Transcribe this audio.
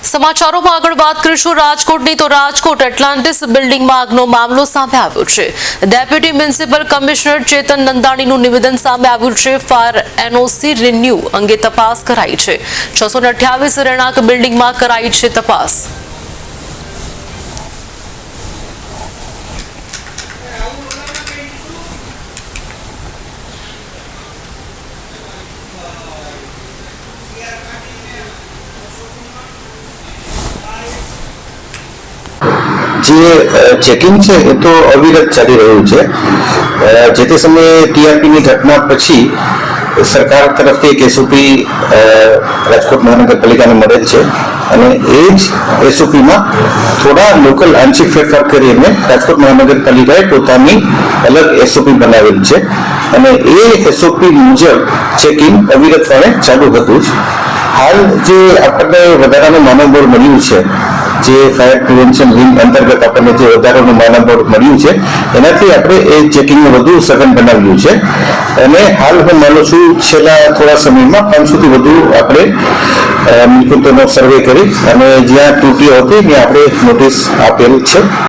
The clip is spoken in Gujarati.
સમાચારોમાં આગળ વાત કરીશું રાજકોટની તો રાજકોટ એટલાન્ટિસ બિલ્ડિંગમાં આગનો મામલો સામે આવ્યો છે। ડેપ્યુટી મ્યુનિસિપલ કમિશનર ચેતન નંદાણીનું નિવેદન સામે આવ્યું છે। ફાયર એનઓસી રિન્યુ અંગે તપાસ કરાઈ છે। 628 રહેણાંક બિલ્ડિંગમાં કરાઈ છે તપાસ। જે ચેકિંગ છે એ તો અવિરત ચાલી રહ્યું છે। જે તે સમયે ટીઆરપીની ઘટના પછી સરકાર તરફથી એક એસઓપી રાજકોટ મહાનગરપાલિકાને મળેલ છે અને એ જ એસઓપીમાં થોડા લોકલ આંશિક ફેરફાર કરીને રાજકોટ મહાનગરપાલિકાએ પોતાની અલગ એસઓપી બનાવેલ છે અને એ એસઓપી મુજબ ચેકિંગ અવિરતપણે ચાલુ હતું જ। હાલ જે આપણને વધારાનું માનવબળ મળ્યું છે, જે ફાયર પ્રિવેન્શન વિંગ અંતર્ગત આપણને જે વધારાનું માનવબળ મળ્યું છે એનાથી આપણે એ ચેકિંગને વધુ સઘન બનાવ્યું છે અને હાલ હું માનું છું છેલ્લા થોડા સમયમાં 500થી વધુ આપણે મિલકતોનો સર્વે કરી અને જ્યાં તૂટીઓ હતી ત્યાં આપણે નોટિસ આપેલ છે।